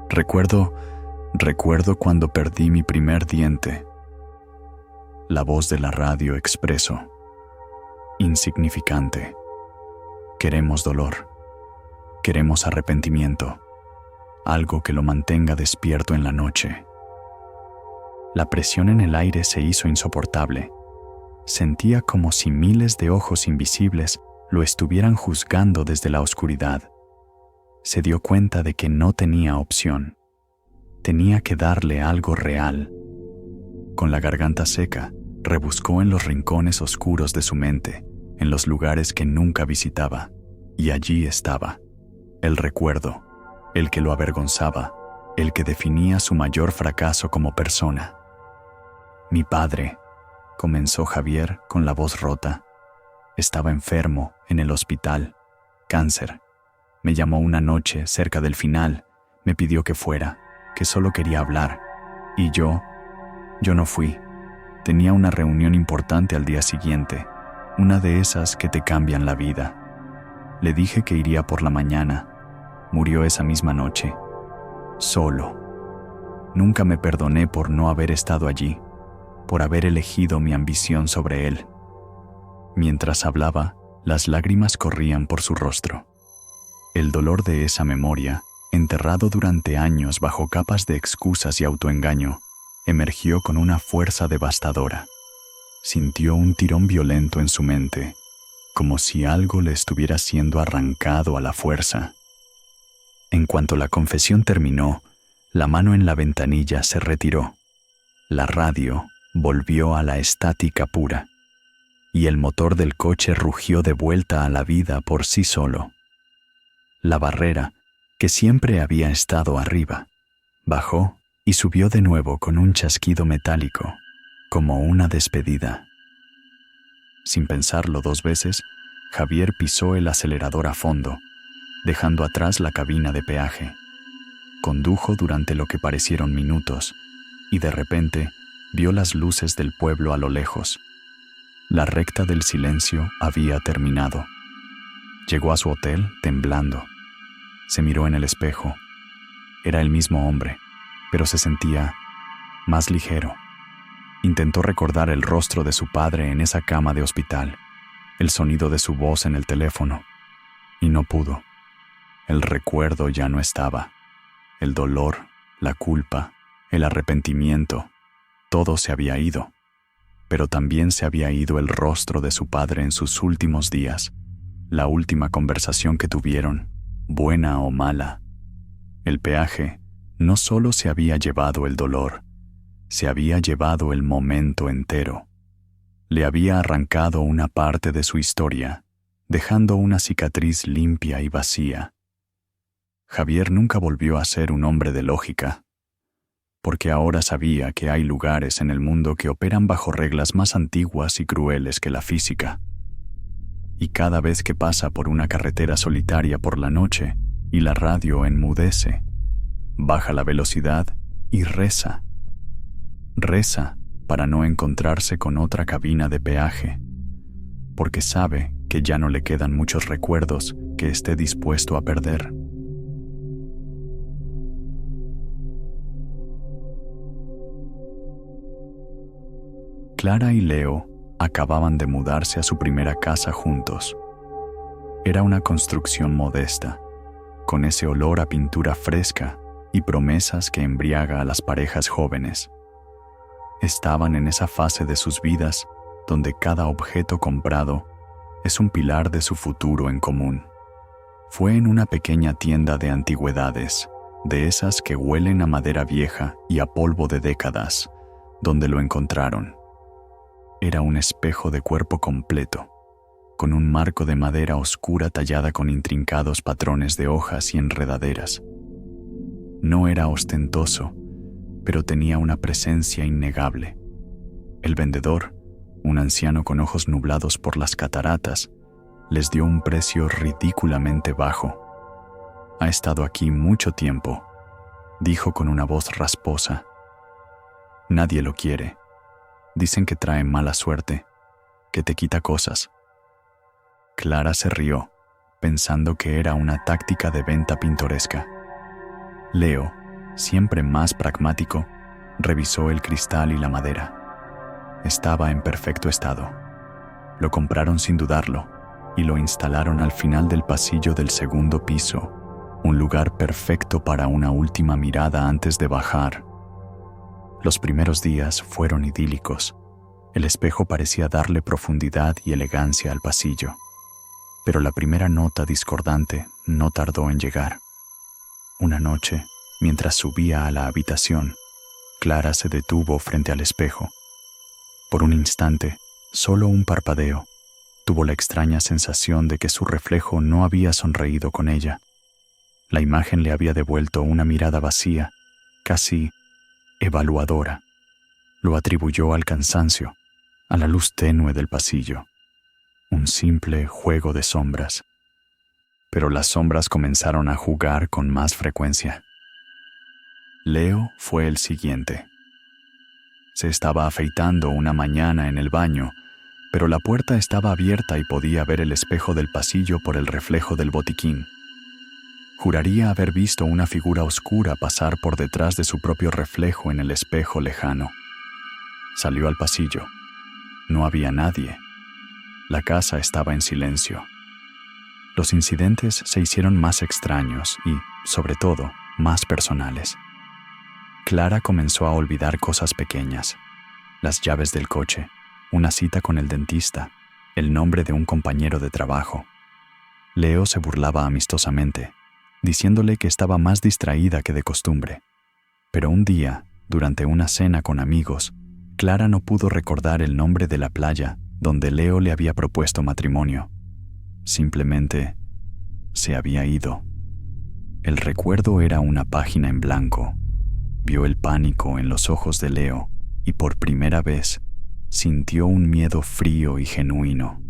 Recuerdo cuando perdí mi primer diente. La voz de la radio expresó. Insignificante. Queremos dolor. Queremos arrepentimiento. Algo que lo mantenga despierto en la noche. La presión en el aire se hizo insoportable. Sentía como si miles de ojos invisibles lo estuvieran juzgando desde la oscuridad. Se dio cuenta de que no tenía opción. Tenía que darle algo real. Con la garganta seca, rebuscó en los rincones oscuros de su mente, en los lugares que nunca visitaba, y allí estaba, el recuerdo, el que lo avergonzaba, el que definía su mayor fracaso como persona. Mi padre, comenzó Javier con la voz rota. Estaba enfermo en el hospital, cáncer. Me llamó una noche cerca del final, me pidió que fuera, que solo quería hablar. Y yo no fui. Tenía una reunión importante al día siguiente, una de esas que te cambian la vida. Le dije que iría por la mañana. Murió esa misma noche. Solo. Nunca me perdoné por no haber estado allí, por haber elegido mi ambición sobre él. Mientras hablaba, las lágrimas corrían por su rostro. El dolor de esa memoria, enterrado durante años bajo capas de excusas y autoengaño, emergió con una fuerza devastadora. Sintió un tirón violento en su mente, como si algo le estuviera siendo arrancado a la fuerza. En cuanto la confesión terminó, la mano en la ventanilla se retiró. La radio volvió a la estática pura, y el motor del coche rugió de vuelta a la vida por sí solo. La barrera, que siempre había estado arriba, bajó y subió de nuevo con un chasquido metálico, como una despedida. Sin pensarlo 2 veces, Javier pisó el acelerador a fondo, dejando atrás la cabina de peaje. Condujo durante lo que parecieron minutos, y de repente vio las luces del pueblo a lo lejos. La recta del silencio había terminado. Llegó a su hotel temblando. Se miró en el espejo. Era el mismo hombre, pero se sentía más ligero. Intentó recordar el rostro de su padre en esa cama de hospital, el sonido de su voz en el teléfono, y no pudo. El recuerdo ya no estaba. El dolor, la culpa, el arrepentimiento, todo se había ido. Pero también se había ido el rostro de su padre en sus últimos días, la última conversación que tuvieron, buena o mala. El peaje no solo se había llevado el dolor, se había llevado el momento entero. Le había arrancado una parte de su historia, dejando una cicatriz limpia y vacía. Javier nunca volvió a ser un hombre de lógica, porque ahora sabía que hay lugares en el mundo que operan bajo reglas más antiguas y crueles que la física. Y cada vez que pasa por una carretera solitaria por la noche y la radio enmudece, baja la velocidad y reza. Reza para no encontrarse con otra cabina de peaje, porque sabe que ya no le quedan muchos recuerdos que esté dispuesto a perder. Clara y Leo acababan de mudarse a su primera casa juntos. Era una construcción modesta, con ese olor a pintura fresca y promesas que embriaga a las parejas jóvenes. Estaban en esa fase de sus vidas donde cada objeto comprado es un pilar de su futuro en común. Fue en una pequeña tienda de antigüedades, de esas que huelen a madera vieja y a polvo de décadas, donde lo encontraron. Era un espejo de cuerpo completo, con un marco de madera oscura tallada con intrincados patrones de hojas y enredaderas. No era ostentoso, pero tenía una presencia innegable. El vendedor, un anciano con ojos nublados por las cataratas, les dio un precio ridículamente bajo. «Ha estado aquí mucho tiempo», dijo con una voz rasposa. «Nadie lo quiere. Dicen que trae mala suerte, que te quita cosas». Clara se rió, pensando que era una táctica de venta pintoresca. Leo, siempre más pragmático, revisó el cristal y la madera. Estaba en perfecto estado. Lo compraron sin dudarlo y lo instalaron al final del pasillo del segundo piso, un lugar perfecto para una última mirada antes de bajar. Los primeros días fueron idílicos. El espejo parecía darle profundidad y elegancia al pasillo. Pero la primera nota discordante no tardó en llegar. Una noche, mientras subía a la habitación, Clara se detuvo frente al espejo. Por un instante, solo un parpadeo, tuvo la extraña sensación de que su reflejo no había sonreído con ella. La imagen le había devuelto una mirada vacía, casi evaluadora. Lo atribuyó al cansancio, a la luz tenue del pasillo. Un simple juego de sombras. Pero las sombras comenzaron a jugar con más frecuencia. Leo fue el siguiente. Se estaba afeitando una mañana en el baño, pero la puerta estaba abierta y podía ver el espejo del pasillo por el reflejo del botiquín. Juraría haber visto una figura oscura pasar por detrás de su propio reflejo en el espejo lejano. Salió al pasillo. No había nadie. La casa estaba en silencio. Los incidentes se hicieron más extraños y, sobre todo, más personales. Clara comenzó a olvidar cosas pequeñas: las llaves del coche, una cita con el dentista, el nombre de un compañero de trabajo. Leo se burlaba amistosamente, diciéndole que estaba más distraída que de costumbre. Pero un día, durante una cena con amigos, Clara no pudo recordar el nombre de la playa donde Leo le había propuesto matrimonio. Simplemente se había ido. El recuerdo era una página en blanco. Vio el pánico en los ojos de Leo y por primera vez sintió un miedo frío y genuino.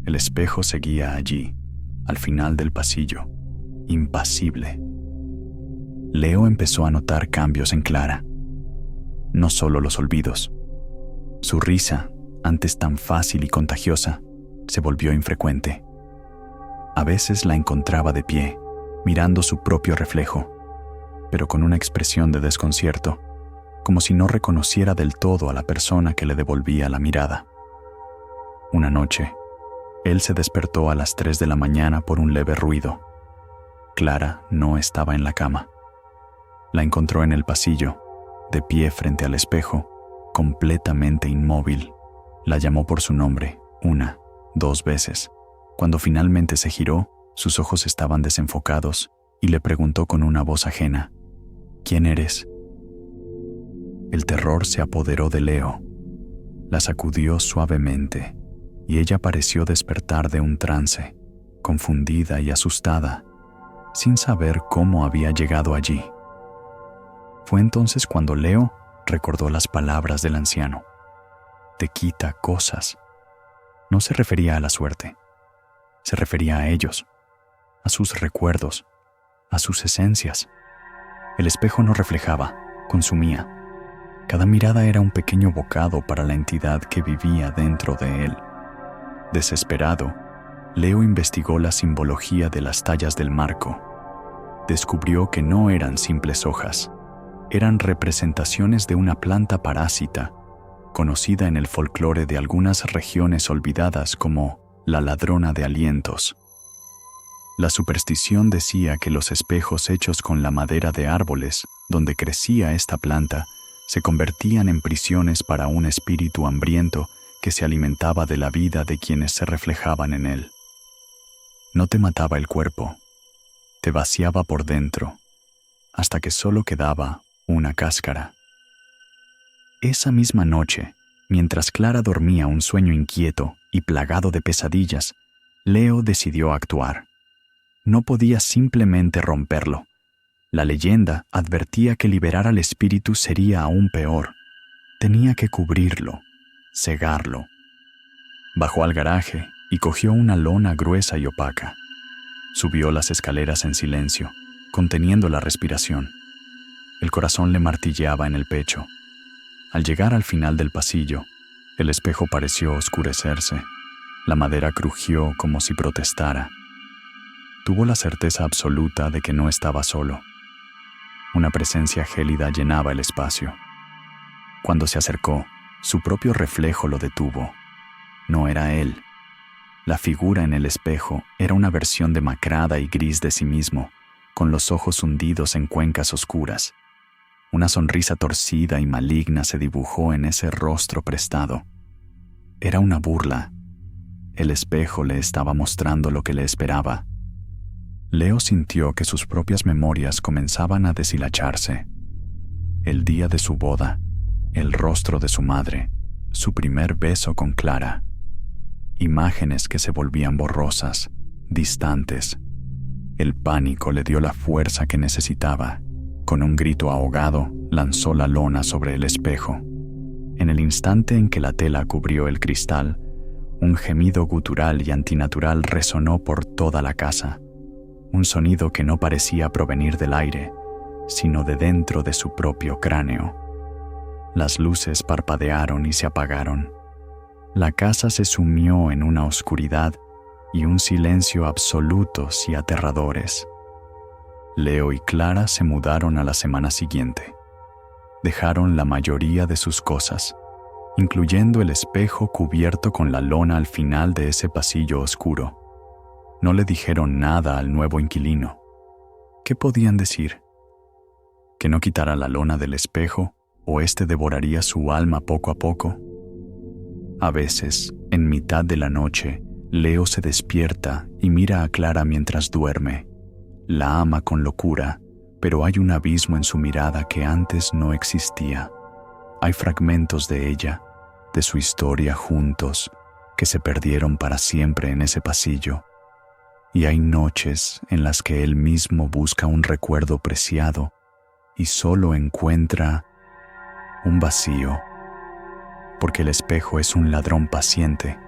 El espejo seguía allí, al final del pasillo, impasible. Leo empezó a notar cambios en Clara. No solo los olvidos. Su risa, antes tan fácil y contagiosa, se volvió infrecuente. A veces la encontraba de pie, mirando su propio reflejo, pero con una expresión de desconcierto, como si no reconociera del todo a la persona que le devolvía la mirada. Una noche, él se despertó a las 3 de la mañana por un leve ruido. Clara no estaba en la cama. La encontró en el pasillo, de pie frente al espejo, completamente inmóvil. La llamó por su nombre, 1, 2 veces. Cuando finalmente se giró, sus ojos estaban desenfocados y le preguntó con una voz ajena: «¿Quién eres?». El terror se apoderó de Leo. La sacudió suavemente y ella pareció despertar de un trance, confundida y asustada, sin saber cómo había llegado allí. Fue entonces cuando Leo recordó las palabras del anciano. «Te quita cosas». No se refería a la suerte. Se refería a ellos, a sus recuerdos, a sus esencias. El espejo no reflejaba, consumía. Cada mirada era un pequeño bocado para la entidad que vivía dentro de él. Desesperado, Leo investigó la simbología de las tallas del marco. Descubrió que no eran simples hojas, eran representaciones de una planta parásita, conocida en el folclore de algunas regiones olvidadas como la ladrona de alientos. La superstición decía que los espejos hechos con la madera de árboles donde crecía esta planta se convertían en prisiones para un espíritu hambriento que se alimentaba de la vida de quienes se reflejaban en él. No te mataba el cuerpo, te vaciaba por dentro, hasta que solo quedaba una cáscara. Esa misma noche, mientras Clara dormía un sueño inquieto y plagado de pesadillas, Leo decidió actuar. No podía simplemente romperlo. La leyenda advertía que liberar al espíritu sería aún peor. Tenía que cubrirlo, cegarlo. Bajó al garaje y cogió una lona gruesa y opaca. Subió las escaleras en silencio, conteniendo la respiración. El corazón le martilleaba en el pecho. Al llegar al final del pasillo, el espejo pareció oscurecerse. La madera crujió como si protestara. Tuvo la certeza absoluta de que no estaba solo. Una presencia gélida llenaba el espacio. Cuando se acercó, su propio reflejo lo detuvo. No era él. La figura en el espejo era una versión demacrada y gris de sí mismo, con los ojos hundidos en cuencas oscuras. Una sonrisa torcida y maligna se dibujó en ese rostro prestado. Era una burla. El espejo le estaba mostrando lo que le esperaba. Leo sintió que sus propias memorias comenzaban a deshilacharse. El día de su boda, el rostro de su madre, su primer beso con Clara. Imágenes que se volvían borrosas, distantes. El pánico le dio la fuerza que necesitaba. Con un grito ahogado, lanzó la lona sobre el espejo. En el instante en que la tela cubrió el cristal, un gemido gutural y antinatural resonó por toda la casa. Un sonido que no parecía provenir del aire, sino de dentro de su propio cráneo. Las luces parpadearon y se apagaron. La casa se sumió en una oscuridad y un silencio absolutos y aterradores. Leo y Clara se mudaron a la semana siguiente. Dejaron la mayoría de sus cosas, incluyendo el espejo cubierto con la lona al final de ese pasillo oscuro. No le dijeron nada al nuevo inquilino. ¿Qué podían decir? ¿Que no quitara la lona del espejo o éste devoraría su alma poco a poco? A veces, en mitad de la noche, Leo se despierta y mira a Clara mientras duerme. La ama con locura, pero hay un abismo en su mirada que antes no existía. Hay fragmentos de ella, de su historia juntos, que se perdieron para siempre en ese pasillo. Y hay noches en las que él mismo busca un recuerdo preciado y solo encuentra un vacío, porque el espejo es un ladrón paciente,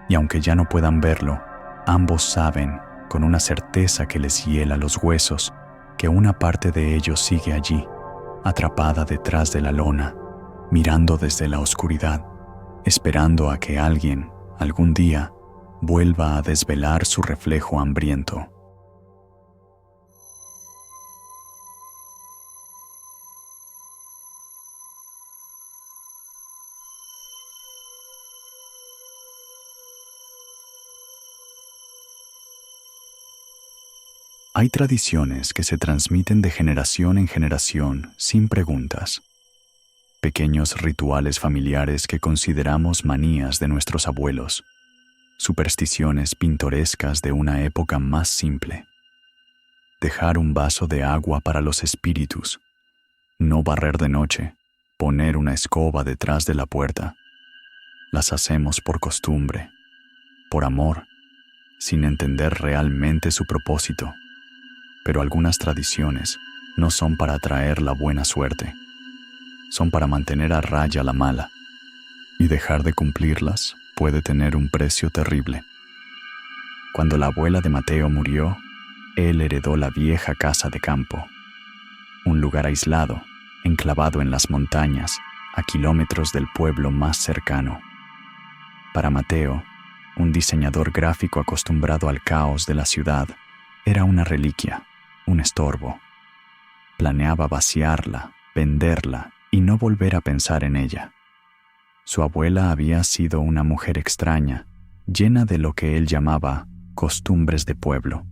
y aunque ya no puedan verlo, ambos saben, con una certeza que les hiela los huesos, que una parte de ellos sigue allí, atrapada detrás de la lona, mirando desde la oscuridad, esperando a que alguien, algún día, vuelva a desvelar su reflejo hambriento. Hay tradiciones que se transmiten de generación en generación sin preguntas. Pequeños rituales familiares que consideramos manías de nuestros abuelos. Supersticiones pintorescas de una época más simple. Dejar un vaso de agua para los espíritus. No barrer de noche. Poner una escoba detrás de la puerta. Las hacemos por costumbre, por amor, sin entender realmente su propósito. Pero algunas tradiciones no son para atraer la buena suerte. Son para mantener a raya la mala. Y dejar de cumplirlas puede tener un precio terrible. Cuando la abuela de Mateo murió, él heredó la vieja casa de campo. Un lugar aislado, enclavado en las montañas, a kilómetros del pueblo más cercano. Para Mateo, un diseñador gráfico acostumbrado al caos de la ciudad, era una reliquia, un estorbo. Planeaba vaciarla, venderla y no volver a pensar en ella. Su abuela había sido una mujer extraña, llena de lo que él llamaba costumbres de pueblo.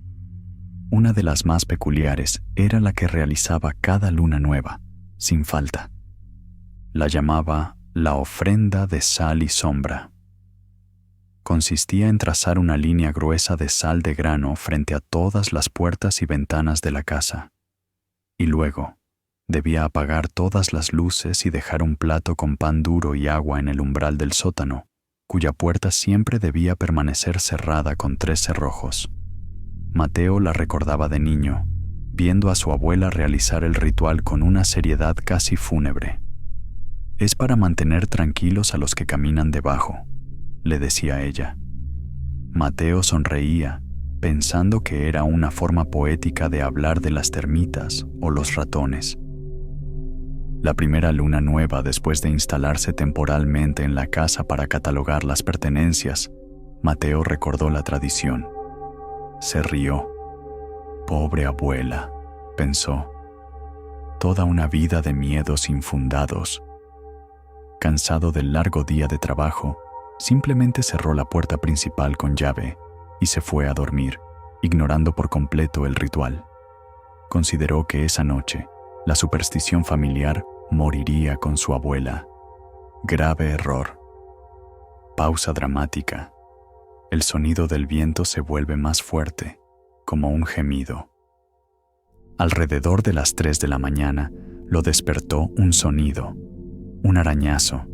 Una de las más peculiares era la que realizaba cada luna nueva, sin falta. La llamaba la ofrenda de sal y sombra. Consistía en trazar una línea gruesa de sal de grano frente a todas las puertas y ventanas de la casa. Y luego, debía apagar todas las luces y dejar un plato con pan duro y agua en el umbral del sótano, cuya puerta siempre debía permanecer cerrada con 3 cerrojos. Mateo la recordaba de niño, viendo a su abuela realizar el ritual con una seriedad casi fúnebre. «Es para mantener tranquilos a los que caminan debajo», le decía ella. Mateo sonreía, pensando que era una forma poética de hablar de las termitas o los ratones. La primera luna nueva después de instalarse temporalmente en la casa para catalogar las pertenencias, Mateo recordó la tradición. Se rió. «Pobre abuela», pensó. «Toda una vida de miedos infundados». Cansado del largo día de trabajo, simplemente cerró la puerta principal con llave y se fue a dormir, ignorando por completo el ritual. Consideró que esa noche la superstición familiar moriría con su abuela. Grave error. Pausa dramática. El sonido del viento se vuelve más fuerte, como un gemido. Alrededor de las 3 de la mañana lo despertó un sonido, un arañazo.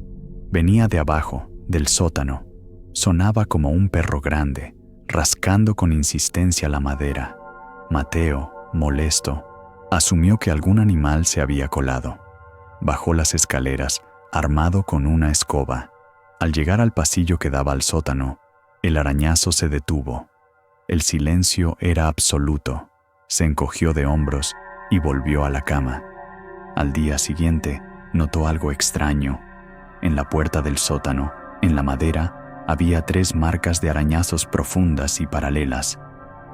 Venía de abajo, del sótano. Sonaba como un perro grande, rascando con insistencia la madera. Mateo, molesto, asumió que algún animal se había colado. Bajó las escaleras, armado con una escoba. Al llegar al pasillo que daba al sótano, el arañazo se detuvo. El silencio era absoluto. Se encogió de hombros y volvió a la cama. Al día siguiente, notó algo extraño. En la puerta del sótano, en la madera, había 3 marcas de arañazos profundas y paralelas.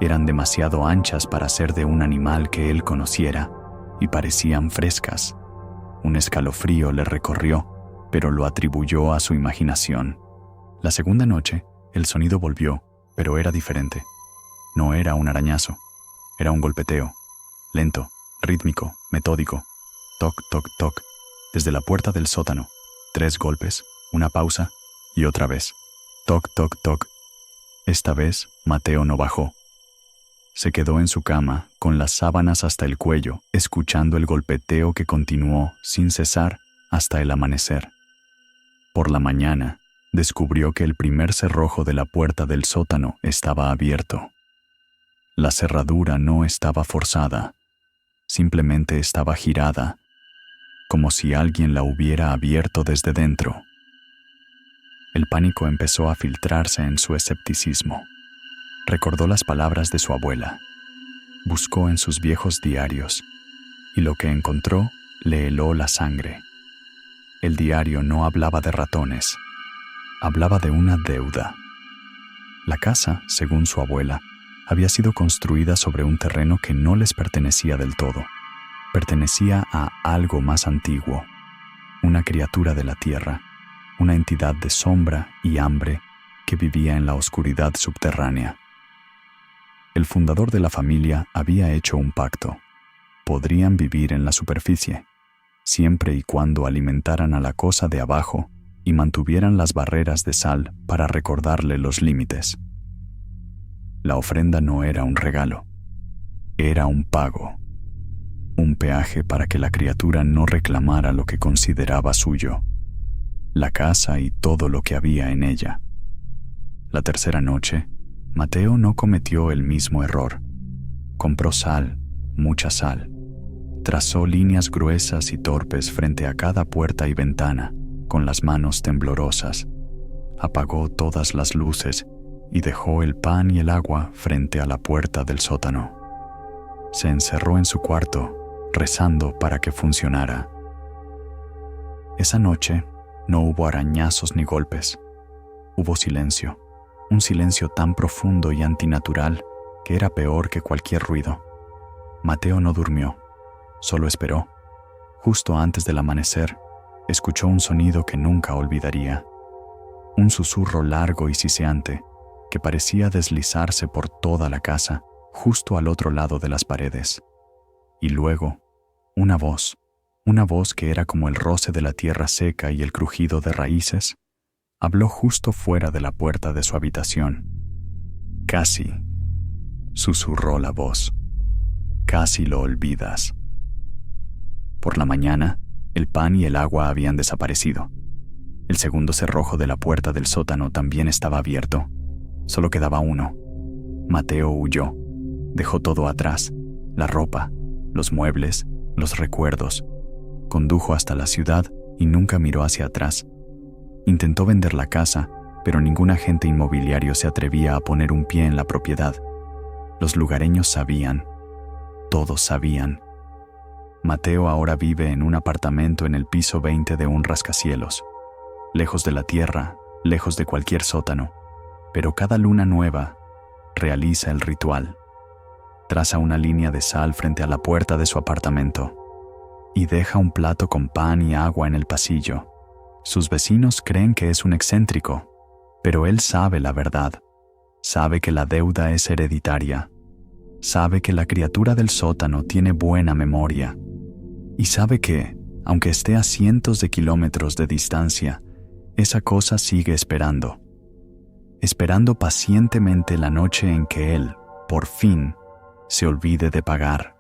Eran demasiado anchas para ser de un animal que él conociera y parecían frescas. Un escalofrío le recorrió, pero lo atribuyó a su imaginación. La segunda noche, el sonido volvió, pero era diferente. No era un arañazo, era un golpeteo, lento, rítmico, metódico. Toc, toc, toc, desde la puerta del sótano. 3 golpes, una pausa y otra vez. Toc, toc, toc. Esta vez, Mateo no bajó. Se quedó en su cama, con las sábanas hasta el cuello, escuchando el golpeteo que continuó, sin cesar, hasta el amanecer. Por la mañana, descubrió que el primer cerrojo de la puerta del sótano estaba abierto. La cerradura no estaba forzada, simplemente estaba girada, como si alguien la hubiera abierto desde dentro. El pánico empezó a filtrarse en su escepticismo. Recordó las palabras de su abuela. Buscó en sus viejos diarios, y lo que encontró le heló la sangre. El diario no hablaba de ratones, hablaba de una deuda. La casa, según su abuela, había sido construida sobre un terreno que no les pertenecía del todo. Pertenecía a algo más antiguo, una criatura de la tierra, una entidad de sombra y hambre que vivía en la oscuridad subterránea. El fundador de la familia había hecho un pacto. Podrían vivir en la superficie, siempre y cuando alimentaran a la cosa de abajo y mantuvieran las barreras de sal para recordarle los límites. La ofrenda no era un regalo, era un pago, un peaje para que la criatura no reclamara lo que consideraba suyo, la casa y todo lo que había en ella. La tercera noche, Mateo no cometió el mismo error. Compró sal, mucha sal. Trazó líneas gruesas y torpes frente a cada puerta y ventana, con las manos temblorosas. Apagó todas las luces y dejó el pan y el agua frente a la puerta del sótano. Se encerró en su cuarto, rezando para que funcionara. Esa noche no hubo arañazos ni golpes. Hubo silencio. Un silencio tan profundo y antinatural que era peor que cualquier ruido. Mateo no durmió, solo esperó. Justo antes del amanecer, escuchó un sonido que nunca olvidaría. Un susurro largo y siseante que parecía deslizarse por toda la casa, justo al otro lado de las paredes. Y luego, una voz Una voz que era como el roce de la tierra seca y el crujido de raíces, habló justo fuera de la puerta de su habitación. «Casi», susurró la voz, «casi lo olvidas». Por la mañana, el pan y el agua habían desaparecido. El segundo cerrojo de la puerta del sótano también estaba abierto. Solo quedaba uno. Mateo huyó. Dejó todo atrás: la ropa, los muebles, los recuerdos. Condujo hasta la ciudad y nunca miró hacia atrás. Intentó vender la casa, pero ningún agente inmobiliario se atrevía a poner un pie en la propiedad. Los lugareños sabían. Todos sabían. Mateo ahora vive en un apartamento en el piso 20 de un rascacielos, lejos de la tierra, lejos de cualquier sótano, pero cada luna nueva realiza el ritual. Traza una línea de sal frente a la puerta de su apartamento y deja un plato con pan y agua en el pasillo. Sus vecinos creen que es un excéntrico, pero él sabe la verdad. Sabe que la deuda es hereditaria. Sabe que la criatura del sótano tiene buena memoria. Y sabe que, aunque esté a cientos de kilómetros de distancia, esa cosa sigue esperando. Esperando pacientemente la noche en que él, por fin, se olvide de pagar.